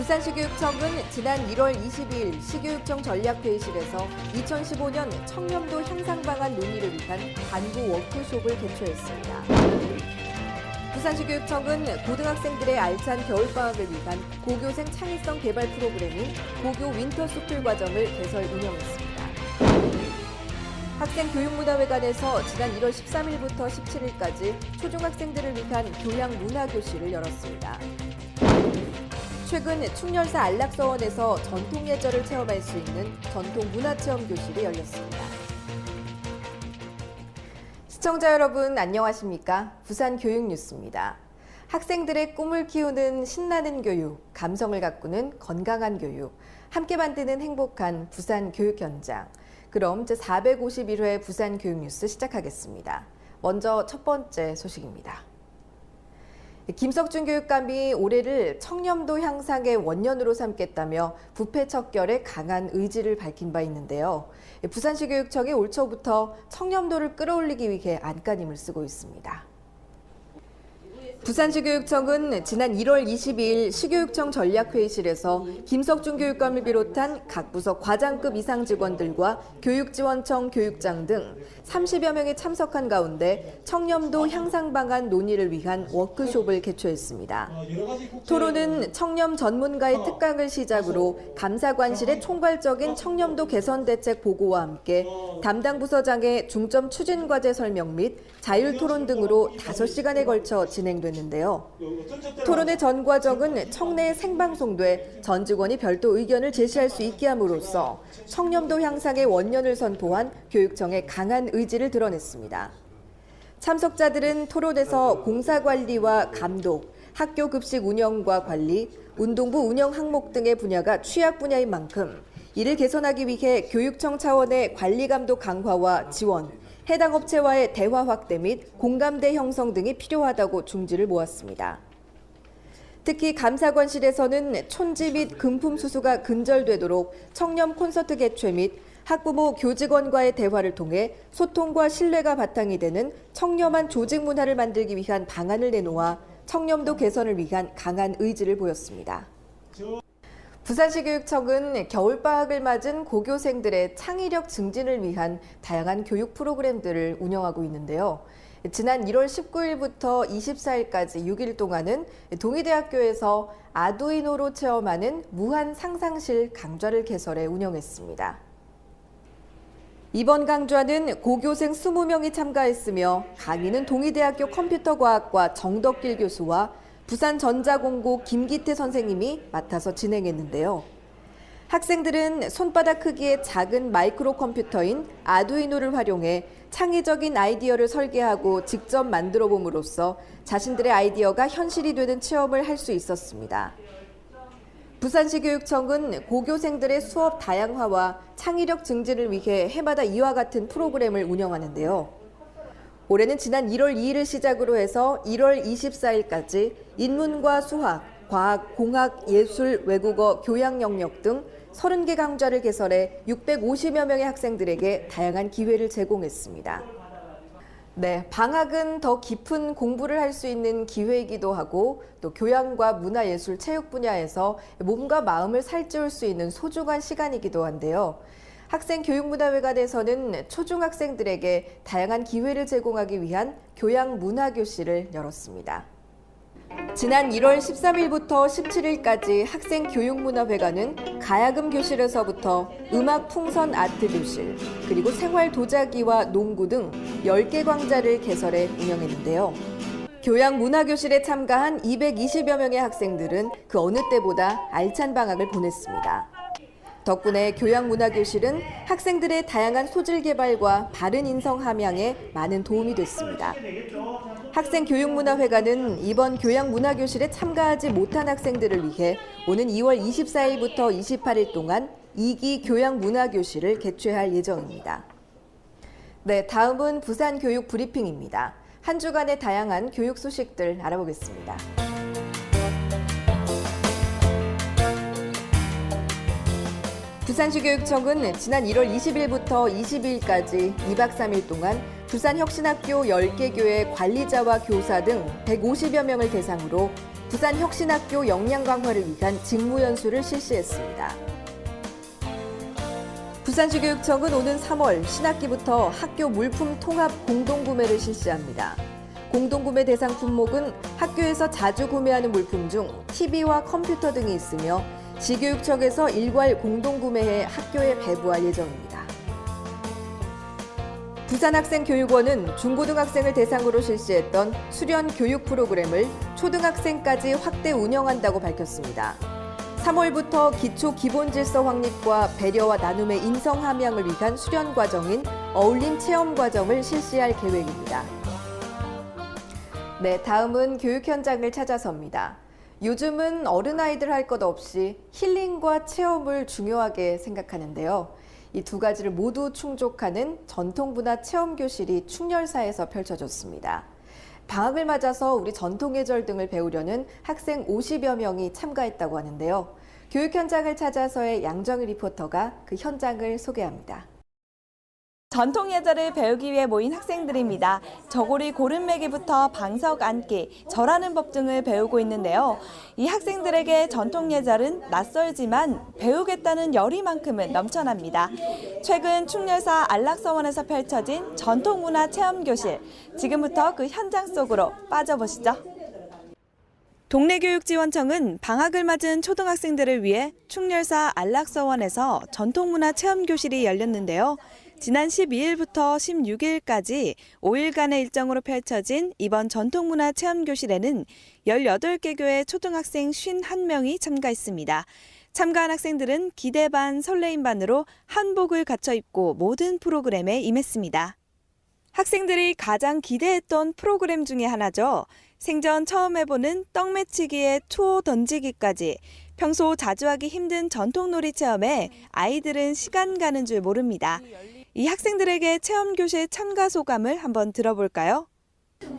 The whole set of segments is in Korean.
부산시 교육청은 지난 1월 22일 시교육청 전략회의실에서 2015년 청렴도 향상 방안 논의를 위한 간부 워크숍을 개최했습니다. 부산시 교육청은 고등학생들의 알찬 겨울방학을 위한 고교생 창의성 개발 프로그램인 고교 윈터 스쿨 과정을 개설 운영했습니다. 학생교육문화회관에서 지난 1월 13일부터 17일까지 초중학생들을 위한 교양문화교실을 열었습니다. 최근 충렬사 안락서원에서 전통예절을 체험할 수 있는 전통문화체험교실이 열렸습니다. 시청자 여러분 안녕하십니까? 부산교육뉴스입니다. 학생들의 꿈을 키우는 신나는 교육, 감성을 가꾸는 건강한 교육, 함께 만드는 행복한 부산 교육 현장. 그럼 제451회 부산교육뉴스 시작하겠습니다. 먼저 첫 번째 소식입니다. 김석준 교육감이 올해를 청렴도 향상의 원년으로 삼겠다며 부패 척결에 강한 의지를 밝힌 바 있는데요. 부산시 교육청이 올 초부터 청렴도를 끌어올리기 위해 안간힘을 쓰고 있습니다. 부산시 교육청은 지난 1월 22일 시교육청 전략회의실에서 김석준 교육감을 비롯한 각 부서 과장급 이상 직원들과 교육지원청 교육장 등 30여 명이 참석한 가운데 청렴도 향상 방안 논의를 위한 워크숍을 개최했습니다. 토론은 청렴 전문가의 특강을 시작으로 감사관실의 총괄적인 청렴도 개선 대책 보고와 함께 담당 부서장의 중점 추진 과제 설명 및 자율 토론 등으로 5시간에 걸쳐 진행됐는데요. 토론의 전 과정은 청내 생방송돼 전 직원이 별도 의견을 제시할 수 있게 함으로써 청렴도 향상의 원년을 선포한 교육청의 강한 의지를 드러냈습니다. 참석자들은 토론에서 공사관리와 감독, 학교 급식 운영과 관리, 운동부 운영 항목 등의 분야가 취약 분야인 만큼 이를 개선하기 위해 교육청 차원의 관리 감독 강화와 지원, 해당 업체와의 대화 확대 및 공감대 형성 등이 필요하다고 중지를 모았습니다. 특히 감사관실에서는 촌지 및 금품 수수가 근절되도록 청렴 콘서트 개최 및 학부모 교직원과의 대화를 통해 소통과 신뢰가 바탕이 되는 청렴한 조직 문화를 만들기 위한 방안을 내놓아 청렴도 개선을 위한 강한 의지를 보였습니다. 부산시 교육청은 겨울방학을 맞은 고교생들의 창의력 증진을 위한 다양한 교육 프로그램들을 운영하고 있는데요. 지난 1월 19일부터 24일까지 6일 동안은 동의대학교에서 아두이노로 체험하는 무한 상상실 강좌를 개설해 운영했습니다. 이번 강좌는 고교생 20명이 참가했으며 강의는 동의대학교 컴퓨터과학과 정덕길 교수와 부산전자공고 김기태 선생님이 맡아서 진행했는데요. 학생들은 손바닥 크기의 작은 마이크로 컴퓨터인 아두이노를 활용해 창의적인 아이디어를 설계하고 직접 만들어 봄으로써 자신들의 아이디어가 현실이 되는 체험을 할 수 있었습니다. 부산시 교육청은 고교생들의 수업 다양화와 창의력 증진을 위해 해마다 이와 같은 프로그램을 운영하는데요. 올해는 지난 1월 2일을 시작으로 해서 1월 24일까지 인문과 수학, 과학, 공학, 예술, 외국어, 교양 영역 등 30개 강좌를 개설해 650여 명의 학생들에게 다양한 기회를 제공했습니다. 네, 방학은 더 깊은 공부를 할 수 있는 기회이기도 하고 또 교양과 문화예술, 체육 분야에서 몸과 마음을 살찌울 수 있는 소중한 시간이기도 한데요. 학생교육문화회관에서는 초중학생들에게 다양한 기회를 제공하기 위한 교양문화교실을 열었습니다. 지난 1월 13일부터 17일까지 학생교육문화회관은 가야금 교실에서부터 음악 풍선 아트 교실, 그리고 생활 도자기와 농구 등 10개 강좌를 개설해 운영했는데요. 교양문화교실에 참가한 220여 명의 학생들은 그 어느 때보다 알찬 방학을 보냈습니다. 덕분에 교양문화교실은 학생들의 다양한 소질 개발과 바른 인성 함양에 많은 도움이 됐습니다. 학생교육문화회관은 이번 교양문화교실에 참가하지 못한 학생들을 위해 오는 2월 24일부터 28일 동안 2기 교양문화교실을 개최할 예정입니다. 네, 다음은 부산교육 브리핑입니다. 한 주간의 다양한 교육 소식들 알아보겠습니다. 부산시 교육청은 지난 1월 20일부터 22일까지 2박 3일 동안 부산혁신학교 10개 교회 관리자와 교사 등 150여 명을 대상으로 부산혁신학교 역량 강화를 위한 직무연수를 실시했습니다. 부산시교육청은 오는 3월 신학기부터 학교 물품 통합 공동구매를 실시합니다. 공동구매 대상 품목은 학교에서 자주 구매하는 물품 중 TV와 컴퓨터 등이 있으며 시교육청에서 일괄 공동구매해 학교에 배부할 예정입니다. 부산학생교육원은 중고등학생을 대상으로 실시했던 수련 교육 프로그램을 초등학생까지 확대 운영한다고 밝혔습니다. 3월부터 기초 기본 질서 확립과 배려와 나눔의 인성 함양을 위한 수련 과정인 어울림 체험 과정을 실시할 계획입니다. 네, 다음은 교육 현장을 찾아서입니다. 요즘은 어른아이들 할 것 없이 힐링과 체험을 중요하게 생각하는데요. 이 두 가지를 모두 충족하는 전통문화 체험교실이 충렬사에서 펼쳐졌습니다. 방학을 맞아서 우리 전통예절 등을 배우려는 학생 50여 명이 참가했다고 하는데요. 교육 현장을 찾아서의 양정희 리포터가 그 현장을 소개합니다. 전통 예절을 배우기 위해 모인 학생들입니다. 저고리 고름매기부터 방석 앉기, 절하는 법 등을 배우고 있는데요. 이 학생들에게 전통 예절은 낯설지만 배우겠다는 열의만큼은 넘쳐납니다. 최근 충렬사 안락서원에서 펼쳐진 전통문화 체험교실. 지금부터 그 현장 속으로 빠져보시죠. 동래교육지원청은 방학을 맞은 초등학생들을 위해 충렬사 안락서원에서 전통문화 체험교실이 열렸는데요. 지난 12일부터 16일까지 5일간의 일정으로 펼쳐진 이번 전통문화 체험교실에는 18개 교의 초등학생 51명이 참가했습니다. 참가한 학생들은 기대 반, 설레임 반으로 한복을 갖춰 입고 모든 프로그램에 임했습니다. 학생들이 가장 기대했던 프로그램 중에 하나죠. 생전 처음 해보는 떡매치기에 투호 던지기까지 평소 자주 하기 힘든 전통놀이 체험에 아이들은 시간 가는 줄 모릅니다. 이 학생들에게 체험교실 참가 소감을 한번 들어볼까요?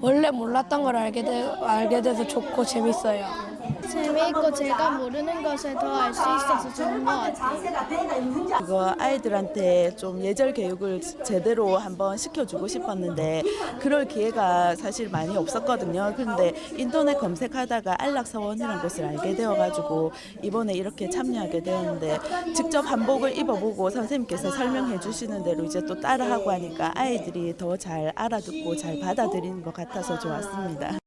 원래 몰랐던 걸 알게 돼서 좋고 재밌어요. 재미있고 제가 모르는 것을 더 알 수 있어서 좋은 것 같아요. 그거 아이들한테 좀 예절 교육을 제대로 한번 시켜주고 싶었는데 그럴 기회가 사실 많이 없었거든요. 그런데 인터넷 검색하다가 안락서원이라는 곳을 알게 되어가지고 이번에 이렇게 참여하게 되었는데 직접 한복을 입어보고 선생님께서 설명해 주시는 대로 이제 또 따라하고 하니까 아이들이 더 잘 알아듣고 잘 받아들이는 것 같아서 좋았습니다.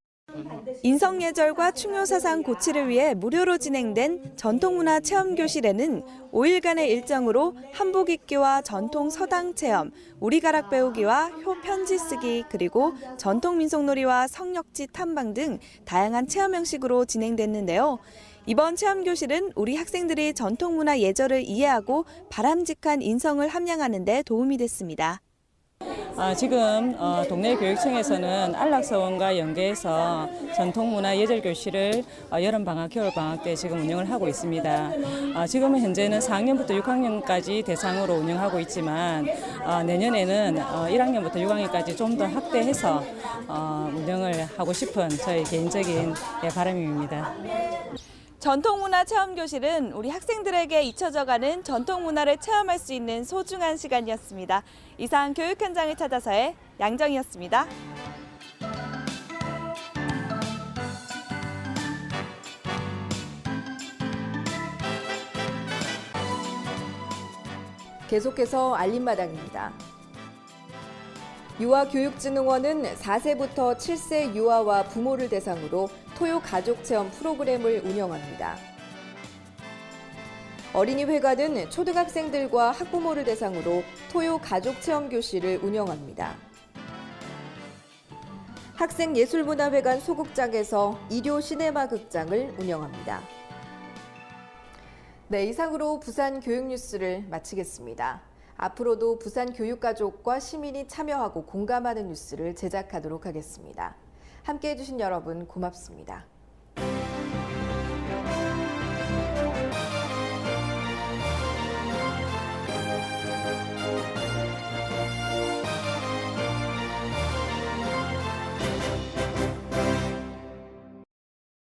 인성예절과 충효사상 고치를 위해 무료로 진행된 전통문화 체험교실에는 5일간의 일정으로 한복 입기와 전통 서당 체험, 우리가락 배우기와 효 편지 쓰기, 그리고 전통 민속놀이와 성역지 탐방 등 다양한 체험 형식으로 진행됐는데요. 이번 체험교실은 우리 학생들이 전통문화 예절을 이해하고 바람직한 인성을 함양하는 데 도움이 됐습니다. 지금 동래교육청에서는 안락서원과 연계해서 전통문화 예절교실을 여름방학, 겨울방학 때 지금 운영을 하고 있습니다. 지금은 현재는 4학년부터 6학년까지 대상으로 운영하고 있지만 내년에는 1학년부터 6학년까지 좀 더 확대해서 운영을 하고 싶은 저희 개인적인 바람입니다. 전통문화 체험교실은 우리 학생들에게 잊혀져가는 전통문화를 체험할 수 있는 소중한 시간이었습니다. 이상 교육 현장을 찾아서의 양정이었습니다. 계속해서 알림마당입니다. 유아교육진흥원은 4세부터 7세 유아와 부모를 대상으로 토요 가족체험 프로그램을 운영합니다. 어린이회관은 초등학생들과 학부모를 대상으로 토요 가족체험교실을 운영합니다. 학생예술문화회관 소극장에서 일요 시네마 극장을 운영합니다. 네, 이상으로 부산 교육뉴스를 마치겠습니다. 앞으로도 부산 교육가족과 시민이 참여하고 공감하는 뉴스를 제작하도록 하겠습니다. 함께해 주신 여러분 고맙습니다.